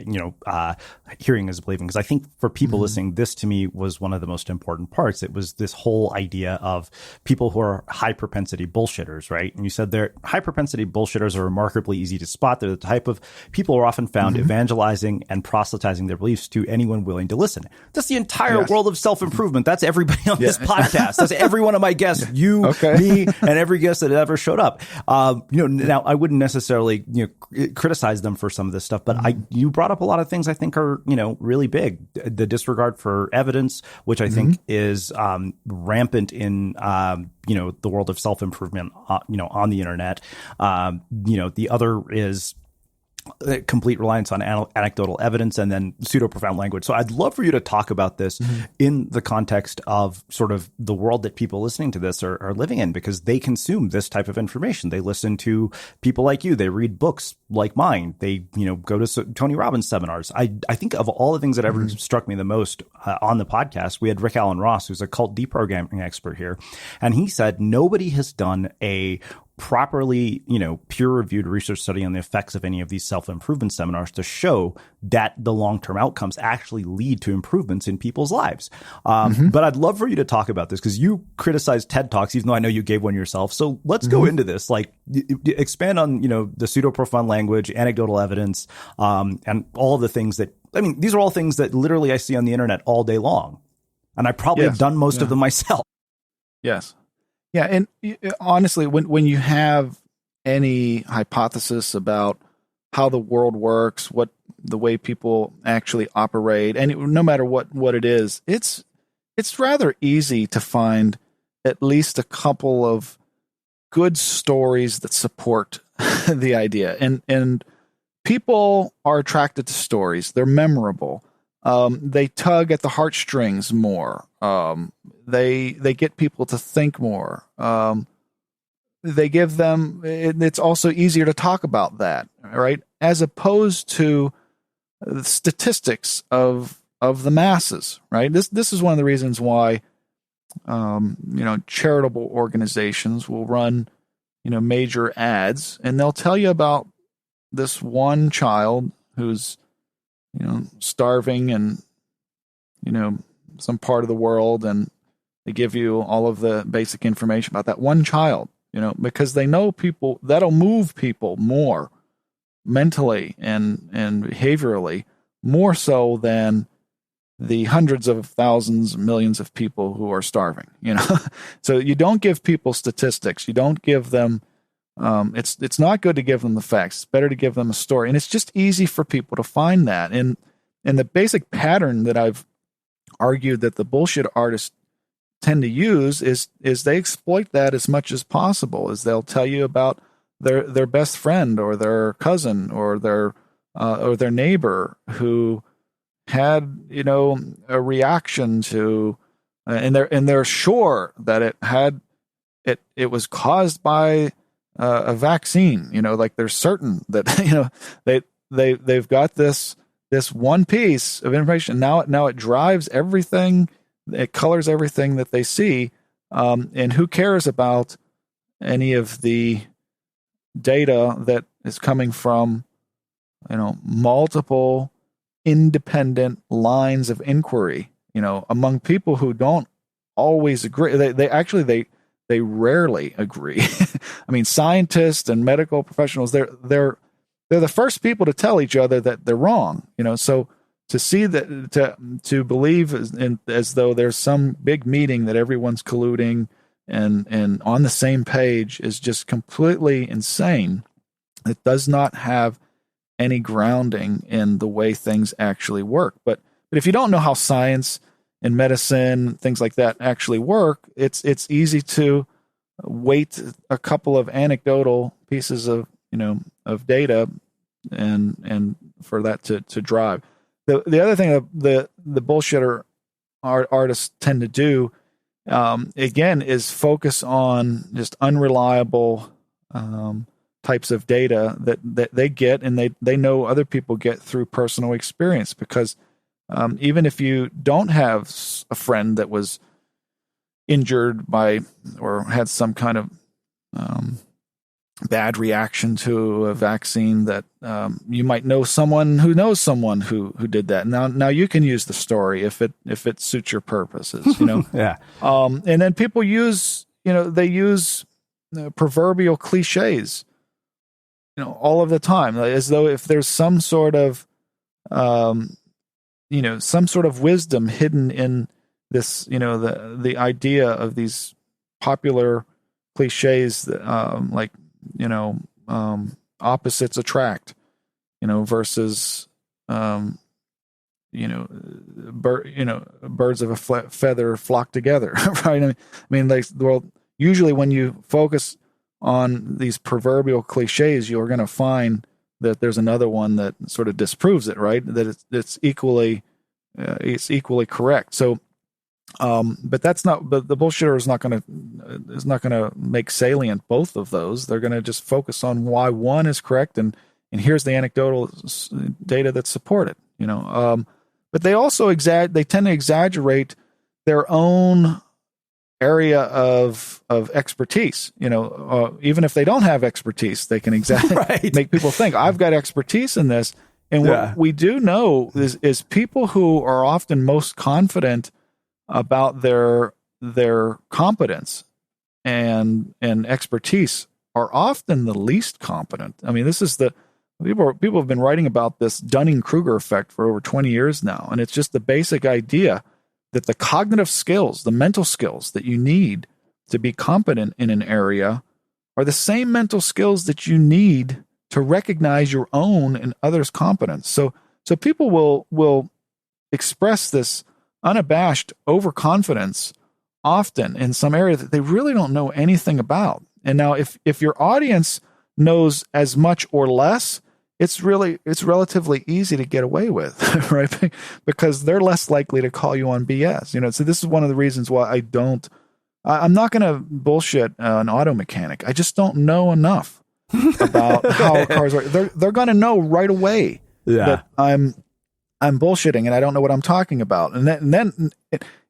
hearing is believing. Because I think for people listening, this to me was one of the most important parts. It was this whole idea of people who are high propensity bullshitters, right? And you said they're high propensity bullshitters are remarkably easy to spot. They're the type of people who are often found evangelizing and proselytizing their beliefs to anyone willing to listen. That's the entire world of self-improvement. That's everybody on this podcast. That's every one of my guests, you, me, and every guest that ever showed up. Now I wouldn't necessarily, criticize them for some of this stuff, but you brought up a lot of things I think are, really big. The disregard for evidence, which I think is rampant in, the world of self-improvement, on the internet. The other is complete reliance on anecdotal evidence and then pseudo-profound language. So I'd love for you to talk about this in the context of sort of the world that people listening to this are living in, because they consume this type of information. They listen to people like you. They read books like mine. They, go to Tony Robbins seminars. I think of all the things that ever struck me the most on the podcast, we had Rick Allen Ross, who's a cult deprogramming expert here. And he said, nobody has done a properly, peer-reviewed research study on the effects of any of these self-improvement seminars to show that the long-term outcomes actually lead to improvements in people's lives. But I'd love for you to talk about this, because you criticized TED Talks, even though I know you gave one yourself. So let's go into this. Like, expand on, the pseudo-profound language, anecdotal evidence, and all of the things that, these are all things that literally I see on the internet all day long. And I probably have done most of them myself. Yes. Yeah, and honestly, when you have any hypothesis about how the world works, what the way people actually operate, and no matter what it is, it's rather easy to find at least a couple of good stories that support the idea. And people are attracted to stories. They're memorable. They tug at the heartstrings more. They get people to think more. They give them. It's also easier to talk about that, right? As opposed to the statistics of the masses, right? This is one of the reasons why, charitable organizations will run, major ads, and they'll tell you about this one child who's, starving in, some part of the world, and they give you all of the basic information about that one child, because they know people that'll move people more mentally and behaviorally, more so than the hundreds of thousands, millions of people who are starving, So you don't give people statistics. You don't give them, it's not good to give them the facts. It's better to give them a story. And it's just easy for people to find that. And the basic pattern that I've argued that the bullshit artists tend to use is they exploit that as much as possible. Is they'll tell you about their best friend or their cousin or their neighbor who had a reaction to, and they're sure that it was caused by a vaccine. Like they're certain that they've got this one piece of information. Now it drives everything. It colors everything that they see. And who cares about any of the data that is coming from, multiple independent lines of inquiry, among people who don't always agree. They rarely agree. Scientists and medical professionals, they're the first people to tell each other that they're wrong, so to see that, to believe as though there's some big meeting that everyone's colluding and on the same page is just completely insane. It does not have any grounding in the way things actually work. But if you don't know how science and medicine, things like that actually work, it's easy to weight a couple of anecdotal pieces of data and for that to drive. The other thing that the bullshitter artists tend to do, again, is focus on just unreliable types of data that they get and they know other people get through personal experience. Because even if you don't have a friend that was injured by or had some kind of bad reaction to a vaccine, that you might know someone who knows someone who did that. Now you can use the story if it suits your purposes, Yeah. And then people use proverbial cliches, all of the time, as though if there's some sort of wisdom hidden in this, the idea of these popular cliches that, like, opposites attract, versus, birds of a feather flock together, right? Usually when you focus on these proverbial cliches, you're going to find that there's another one that sort of disproves it, right? That it's equally correct. So, but that's not. But the bullshitter is not going to make salient both of those. They're going to just focus on why one is correct, and here's the anecdotal data that support it. But they also they tend to exaggerate their own area of expertise. Even if they don't have expertise, they can make people think I've got expertise in this. And what we do know is people who are often most confident about their competence and expertise are often the least competent. I mean, this is people have been writing about this Dunning-Kruger effect for over 20 years now, and it's just the basic idea that the cognitive skills, the mental skills that you need to be competent in an area are the same mental skills that you need to recognize your own and others' competence. So people will express this unabashed overconfidence often in some area that they really don't know anything about. And now if your audience knows as much or less, it's relatively easy to get away with, right? Because they're less likely to call you on BS. So this is one of the reasons why I'm not going to bullshit an auto mechanic. I just don't know enough about how cars work. They're going to know right away that I'm bullshitting and I don't know what I'm talking about. And then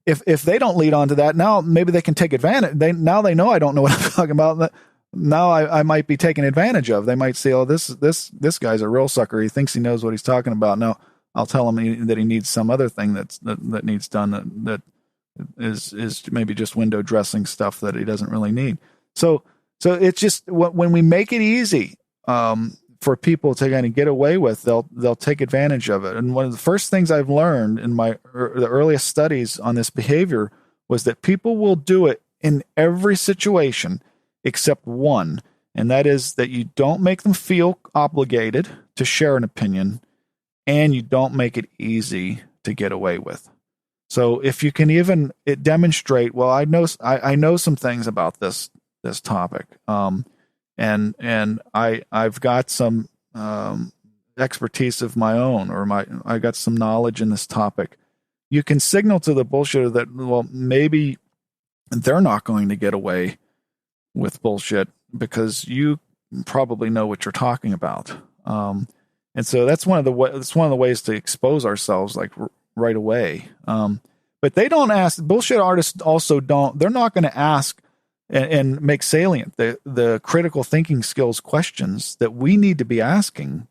if they don't lead on to that, now maybe they can take advantage. They know I don't know what I'm talking about. Now I might be taken advantage of. They might say, "Oh, this guy's a real sucker. He thinks he knows what he's talking about." Now I'll tell him that he needs some other thing that needs done that is maybe just window dressing stuff that he doesn't really need. So it's just when we make it easy for people to kind of get away with, they'll take advantage of it. And one of the first things I've learned in the earliest studies on this behavior was that people will do it in every situation except one, and that is that you don't make them feel obligated to share an opinion, and you don't make it easy to get away with. So if you can even demonstrate, well, I know some things about this topic, and I've got some expertise of my own, or I got some knowledge in this topic. You can signal to the bullshitter that, well, maybe they're not going to get away with bullshit because you probably know what you're talking about. And so that's one of the ways to expose ourselves, like right away. But they don't ask. Bullshit artists also don't. They're not going to ask and make salient the critical thinking skills questions that we need to be asking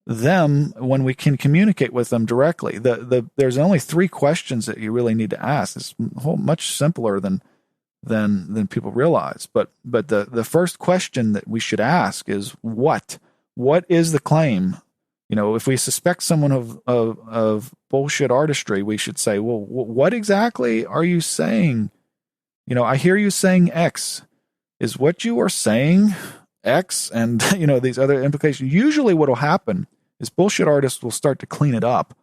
them when we can communicate with them directly. There's only 3 questions that you really need to ask. It's much simpler than people realize. But the first question that we should ask is what is the claim? If we suspect someone of bullshit artistry, we should say, well, what exactly are you saying? I hear you saying X. Is what you are saying X? And these other implications. Usually what will happen is bullshit artists will start to clean it up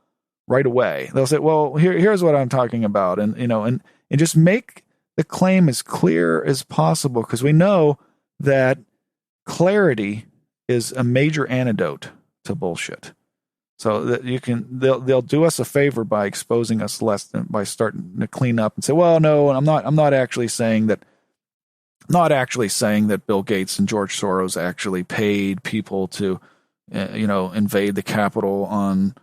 right away. They'll say, well, here's what I'm talking about. And just make the claim as clear as possible, because we know that clarity is a major antidote to bullshit. So that they'll do us a favor by exposing us less, by starting to clean up and say, well, no, I'm not actually saying that Bill Gates and George Soros actually paid people to invade the Capitol on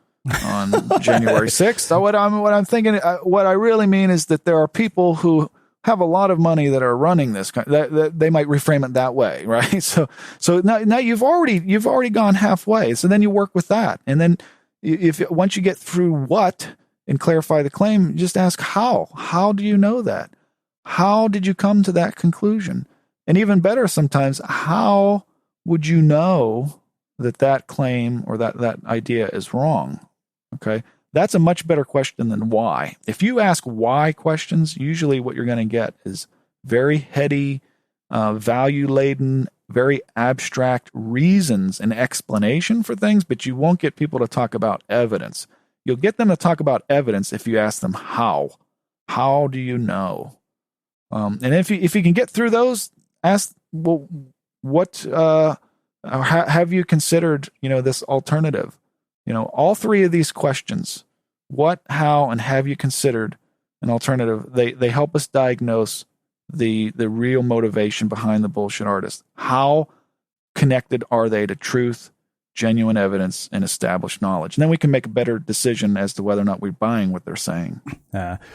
January 6th. So what I'm thinking, what I really mean is that there are people who have a lot of money that are running this that they might reframe it that way, right? So now you've already gone halfway. So then you work with that, and then once you get through what and clarify the claim, just ask how. How do you know that? How did you come to that conclusion? And even better, sometimes, how would you know that claim or that idea is wrong? Okay. That's a much better question than why. If you ask why questions, usually what you're going to get is very heady, value-laden, very abstract reasons and explanation for things, but you won't get people to talk about evidence. You'll get them to talk about evidence if you ask them how. How do you know? And if you can get through those, ask, well, what Have you considered, this alternative? All three of these questions, what, how, and have you considered an alternative? They help us diagnose the real motivation behind the bullshit artist. How connected are they to truth, genuine evidence, and established knowledge? And then we can make a better decision as to whether or not we're buying what they're saying.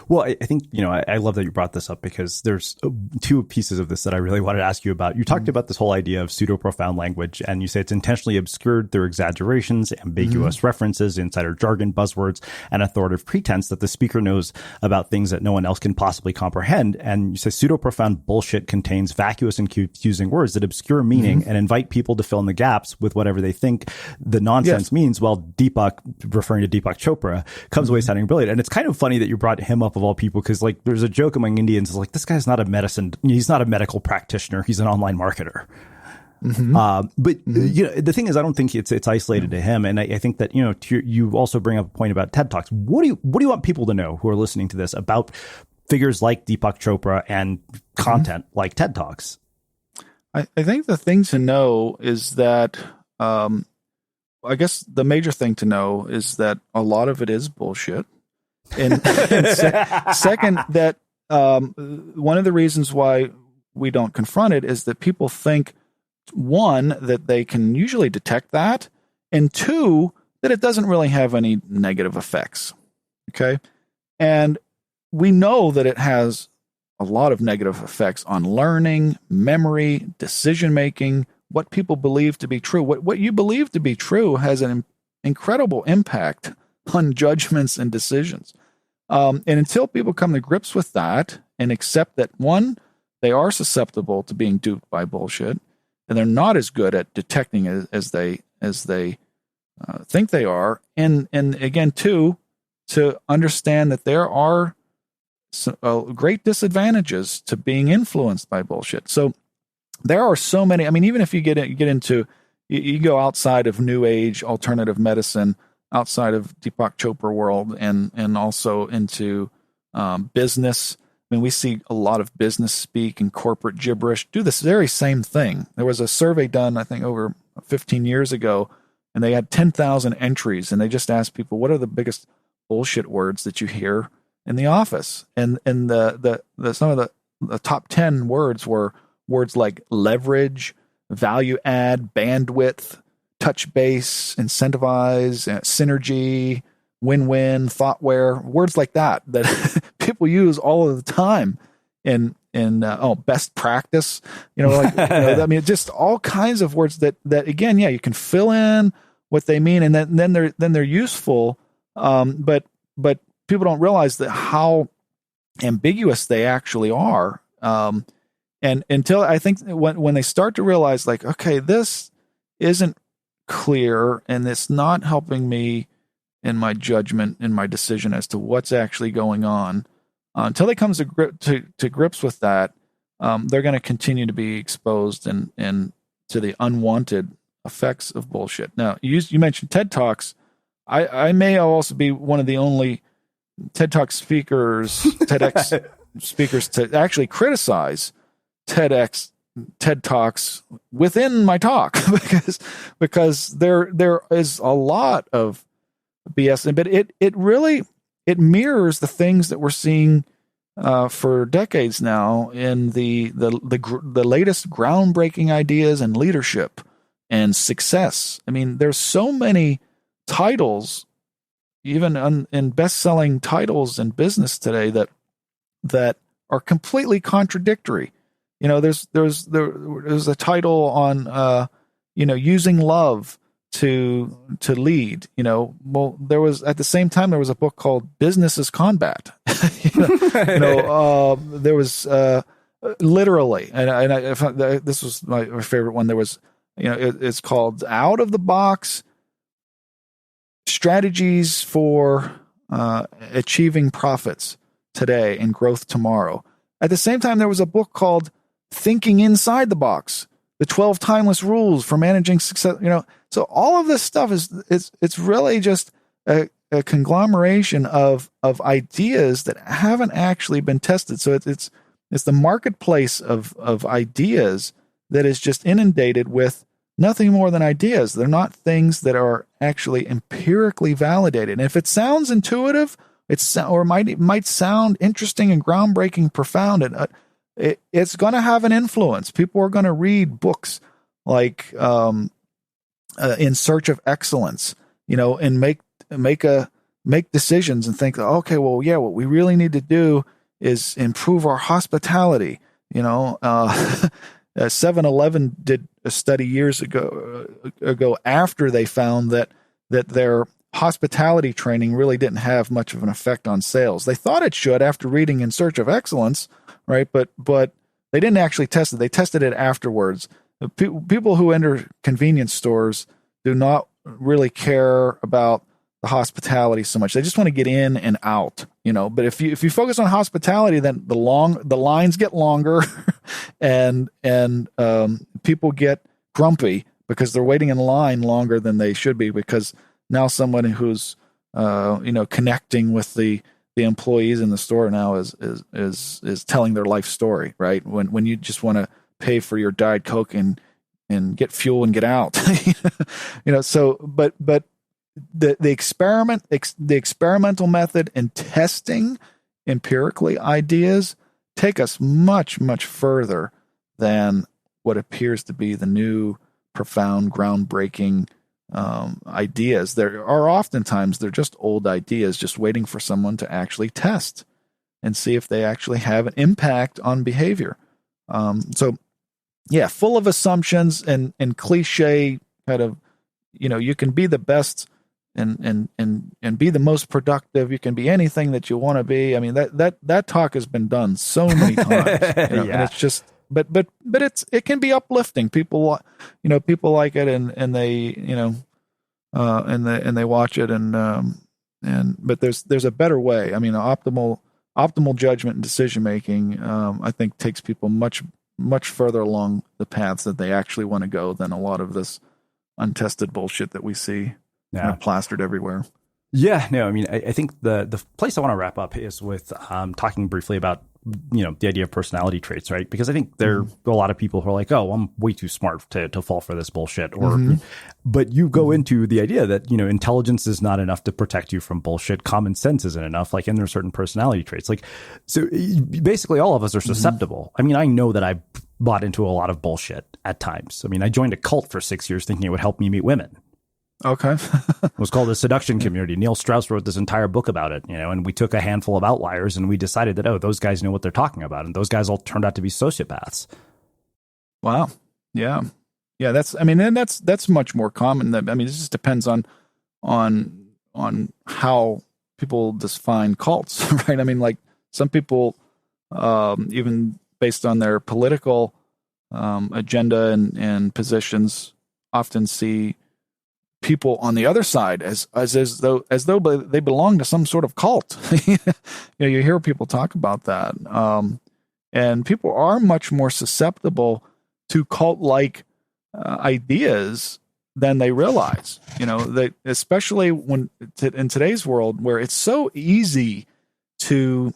Well, I think, I love that you brought this up, because there's two pieces of this that I really wanted to ask you about. You talked about this whole idea of pseudo-profound language, and you say it's intentionally obscured through exaggerations, ambiguous references, insider jargon, buzzwords, and authoritative pretense that the speaker knows about things that no one else can possibly comprehend. And you say pseudo-profound bullshit contains vacuous and confusing words that obscure meaning and invite people to fill in the gaps with whatever they think the nonsense means, while Deepak, referring to Deepak Chopra, comes away sounding brilliant. And it's kind of funny that you brought him up of all people, because like there's a joke among Indians, is like, this guy's not he's not a medical practitioner, he's an online marketer. But the thing is, I don't think it's isolated to him. And I think that, you also bring up a point about TED Talks. What do you want people to know who are listening to this about figures like Deepak Chopra and content like TED Talks? I think the thing to know is that, I guess the major thing to know is that a lot of it is bullshit. And second, that one of the reasons why we don't confront it is that people think, one, that they can usually detect that, and two, that it doesn't really have any negative effects. Okay. And we know that it has a lot of negative effects on learning, memory, decision-making, what people believe to be true. What you believe to be true has an incredible impact on judgments and decisions. And until people come to grips with that and accept that, one, they are susceptible to being duped by bullshit, and they're not as good at detecting it as they think they are, and again, two, to understand that there are great disadvantages to being influenced by bullshit. So there are so many. I mean, even if you get into, you go outside of New Age alternative medicine, outside of Deepak Chopra world, and also into business. I mean, we see a lot of business speak and corporate gibberish do this very same thing. There was a survey done, I think, over 15 years ago, and they had 10,000 entries, and they just asked people, what are the biggest bullshit words that you hear in the office? And the some of the top 10 words were words like leverage, value add, bandwidth, touch base, incentivize, synergy, win-win, thoughtware, words like that people use all of the time in best practice, I mean, just all kinds of words that again, you can fill in what they mean, and then they're useful. But people don't realize that how ambiguous they actually are. And until I think when they start to realize, like, okay, this isn't clear and it's not helping me in my judgment, in my decision as to what's actually going on, until they come to grips with that, they're going to continue to be exposed and to the unwanted effects of bullshit. Now, you mentioned TED Talks. I may also be one of the only TED Talk speakers, TEDx speakers to actually criticize TED Talks within my talk, because there is a lot of BS, but it mirrors the things that we're seeing for decades now in the latest groundbreaking ideas in leadership and success. I mean, there's so many titles, even in best-selling titles in business today, that are completely contradictory. There's a title on using love to lead. Well, there was, at the same time, there was a book called Business is Combat. There was literally, and this was my favorite one. There was, it's called Out of the Box Strategies for Achieving Profits Today and Growth Tomorrow. At the same time, there was a book called Thinking Inside the Box, the 12 Timeless Rules for Managing Success. So all of this stuff it's really just a conglomeration of ideas that haven't actually been tested. So it's the marketplace of ideas that is just inundated with nothing more than ideas. They're not things that are actually empirically validated. And if it sounds intuitive, it might sound interesting and groundbreaking, profound, and it's going to have an influence. People are going to read books like In Search of Excellence, and make decisions and think, okay, well, yeah, what we really need to do is improve our hospitality. 7-Eleven did a study years ago after they found that their hospitality training really didn't have much of an effect on sales. They thought it should after reading In Search of Excellence, right? But they didn't actually test it. They tested it afterwards. People who enter convenience stores do not really care about the hospitality so much. They just want to get in and out, But if you focus on hospitality, then the lines get longer, and people get grumpy because they're waiting in line longer than they should be, because now someone who's connecting with the employees in the store now is telling their life story, right? When you just want to pay for your Diet Coke and get fuel and get out, So, but the experimental method and testing empirically ideas take us much, much further than what appears to be the new, profound, groundbreaking ideas. There are oftentimes they're just old ideas, just waiting for someone to actually test and see if they actually have an impact on behavior. So, yeah, full of assumptions and cliche kind of, you can be the best and be the most productive. You can be anything that you want to be. I mean, that talk has been done so many times, and it's just, but it can be uplifting. People like it and they, and they watch it but there's a better way. I mean, optimal judgment and decision making, I think takes people much, much further along the paths that they actually want to go than a lot of this untested bullshit that we see plastered everywhere. Yeah, no, I mean, I think the place I want to wrap up is with talking briefly about, the idea of personality traits, right? Because I think there are a lot of people who are like, oh, I'm way too smart to fall for this bullshit. But you go into the idea that, intelligence is not enough to protect you from bullshit. Common sense isn't enough. Like, and there are certain personality traits. Like, so basically all of us are susceptible. I mean, I know that I bought into a lot of bullshit at times. I mean, I joined a cult for 6 years thinking it would help me meet women. Okay. It was called The Seduction Community. Neil Strauss wrote this entire book about it, and we took a handful of outliers and we decided that, those guys know what they're talking about. And those guys all turned out to be sociopaths. Wow. Yeah. Yeah. That's much more common. It just depends on how people define cults, right? I mean, like some people, even based on their political agenda and positions, often see people on the other side as though they belong to some sort of cult. You hear people talk about that, and people are much more susceptible to cult-like ideas than they realize. That especially in today's world where it's so easy to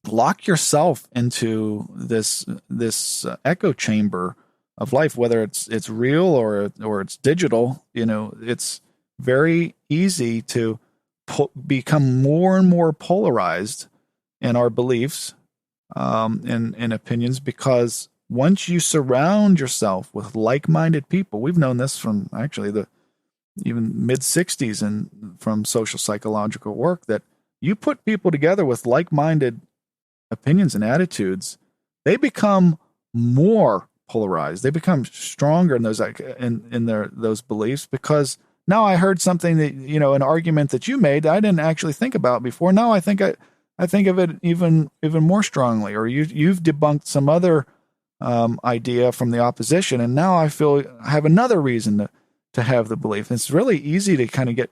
lock yourself into this echo chamber of life, whether it's real or it's digital. It's very easy to become more and more polarized in our beliefs and opinions, because once you surround yourself with like-minded people, we've known this from actually the even mid-60s and from social psychological work, that you put people together with like-minded opinions and attitudes, they become more polarized. They become stronger in those those beliefs, because now I heard something that, an argument that you made that I didn't actually think about before. Now I think of it even more strongly, or you've debunked some other idea from the opposition, and now I have another reason to have the belief. And it's really easy to kind of get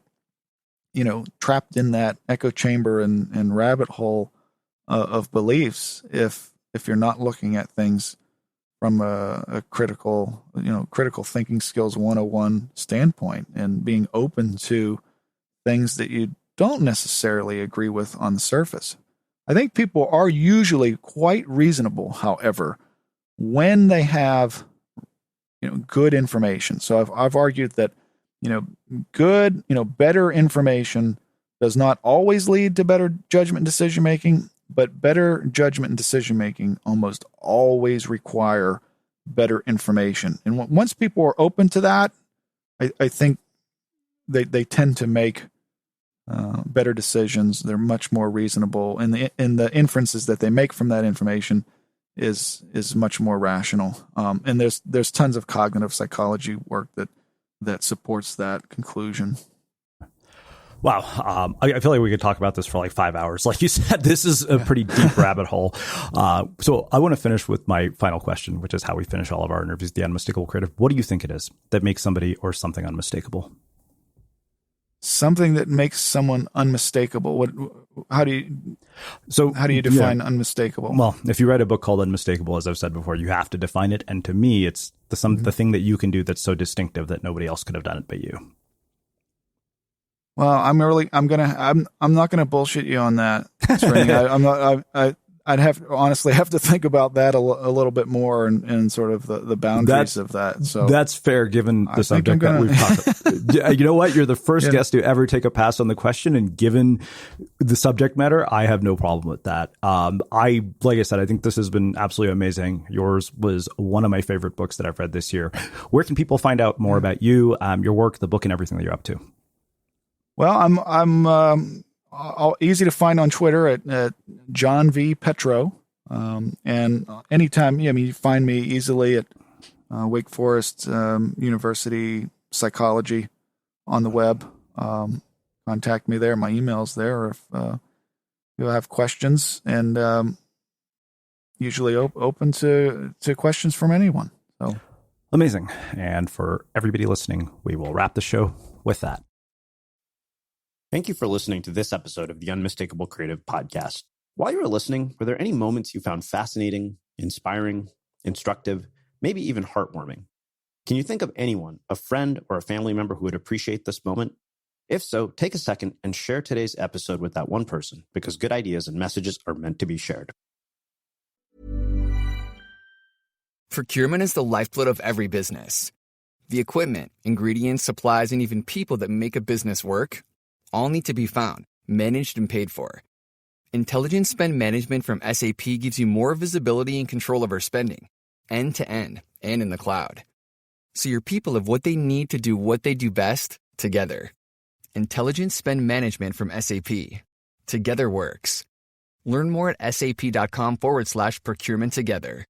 trapped in that echo chamber and rabbit hole of beliefs if you're not looking at things from a critical thinking skills 101 standpoint, and being open to things that you don't necessarily agree with on the surface. I think people are usually quite reasonable, however, when they have good information. So I've argued that, good, better information does not always lead to better judgment and decision making, but better judgment and decision making almost always require better information. And once people are open to that, I think they tend to make better decisions. They're much more reasonable, and the inferences that they make from that information is much more rational. And there's tons of cognitive psychology work that supports that conclusion. Wow. I feel like we could talk about this for like 5 hours. Like you said, this is a pretty deep rabbit hole. So I want to finish with my final question, which is how we finish all of our interviews, the unmistakable creative. What do you think it is that makes somebody or something unmistakable? Something that makes someone unmistakable. How do you define unmistakable? Well, if you write a book called Unmistakable, as I've said before, you have to define it. And to me, it's the thing that you can do that's so distinctive that nobody else could have done it but you. Well, I'm not gonna bullshit you on that. I'd honestly have to think about that a little bit more and sort of the boundaries of that. So that's fair given the subject that we've talked about. You know what? You're the first guest to ever take a pass on the question, and given the subject matter, I have no problem with that. Like I said, I think this has been absolutely amazing. Yours was one of my favorite books that I've read this year. Where can people find out more about you, your work, the book, and everything that you're up to? Well, I'm easy to find on Twitter at John V. Petro. And anytime, you find me easily at Wake Forest University Psychology on the web. Contact me there. My email's there. Or if you have questions, and usually open to questions from anyone. So amazing. And for everybody listening, we will wrap the show with that. Thank you for listening to this episode of the Unmistakable Creative Podcast. While you were listening, were there any moments you found fascinating, inspiring, instructive, maybe even heartwarming? Can you think of anyone, a friend or a family member who would appreciate this moment? If so, take a second and share today's episode with that one person, because good ideas and messages are meant to be shared. Procurement is the lifeblood of every business. The equipment, ingredients, supplies, and even people that make a business work all need to be found, managed, and paid for. Intelligent Spend Management from SAP gives you more visibility and control over spending, end-to-end, and in the cloud. So your people have what they need to do what they do best, together. Intelligent Spend Management from SAP. Together works. Learn more at sap.com/procurement together.